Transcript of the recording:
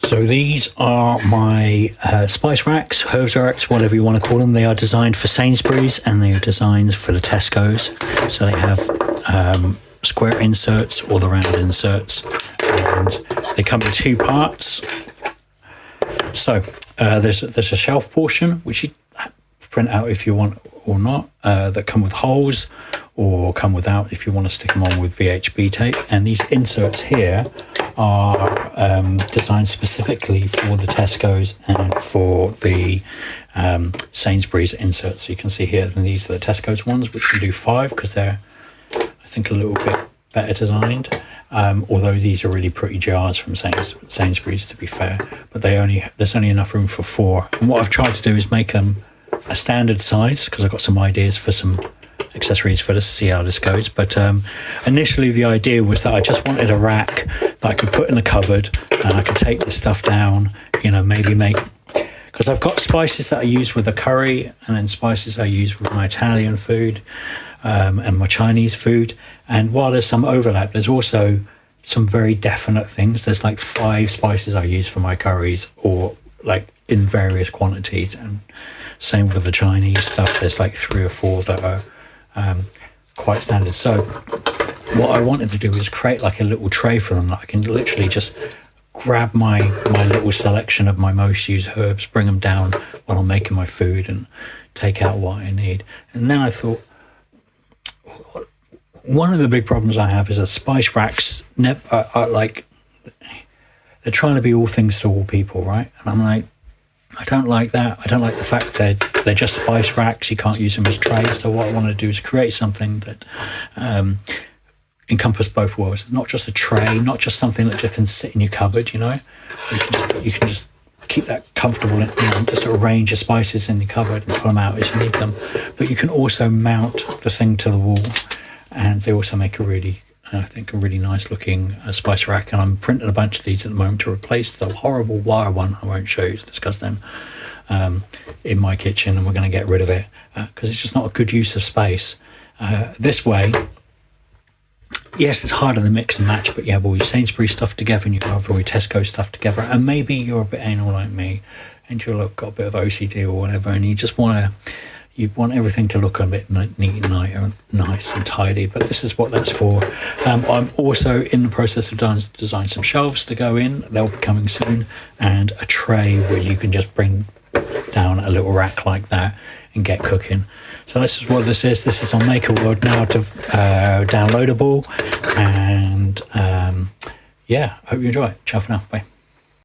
So these are my spice racks, herbs racks, whatever you want to call them. They are designed for Sainsbury's and they are designed for the Tesco's. So they have square inserts or the round inserts, and they come in two parts. So there's a shelf portion which you print out if you want or not, that come with holes or come without if you want to stick them on with VHB tape. And these inserts here are designed specifically for the Tesco's and for the Sainsbury's inserts. So you can see here, and these are the Tesco's ones, which can do 5 because they're, I think, a little bit better designed. Although these are really pretty jars from Sainsbury's, to be fair, but there's only enough room for 4. And what I've tried to do is make them a standard size because I've got some ideas for some accessories for this, see how this goes. But initially the idea was that I just wanted a rack that I could put in the cupboard and I could take this stuff down, you know, maybe make, because I've got spices that I use with the curry and then spices I use with my Italian food and my Chinese food. And while there's some overlap, there's also some very definite things. There's like 5 spices I use for my curries, or like in various quantities, and same with the Chinese stuff. There's like 3 or 4 that are quite standard. So what I wanted to do was create like a little tray for them that I can literally just grab my little selection of my most used herbs, bring them down while I'm making my food, and take out what I need. And then I thought, one of the big problems I have is that spice racks are like, they're trying to be all things to all people, right? And I'm like, I don't like that. I don't like the fact that they're just spice racks. You can't use them as trays. So what I want to do is create something that encompasses both worlds. Not just a tray, not just something that just can sit in your cupboard, you know. You can just keep that comfortable, you know, just arrange your spices in your cupboard and pull them out as you need them. But you can also mount the thing to the wall, and they also make a really, I think, a really nice looking spice rack. And I'm printing a bunch of these at the moment to replace the horrible wire one I won't show you, it's disgusting, in my kitchen, and we're going to get rid of it because it's just not a good use of space. This way, yes, it's harder to mix and match, but you have all your Sainsbury's stuff together and you have all your Tesco stuff together, and maybe you're a bit anal like me and you've got a bit of OCD or whatever, and you just want everything to look a bit neat and nice and tidy. But this is what that's for. I'm also in the process of designing some shelves to go in. They'll be coming soon, and a tray where you can just bring down a little rack like that and get cooking. So this is what this is. This is on MakerWorld now, to downloadable. And yeah, hope you enjoy it. Ciao for now. Bye.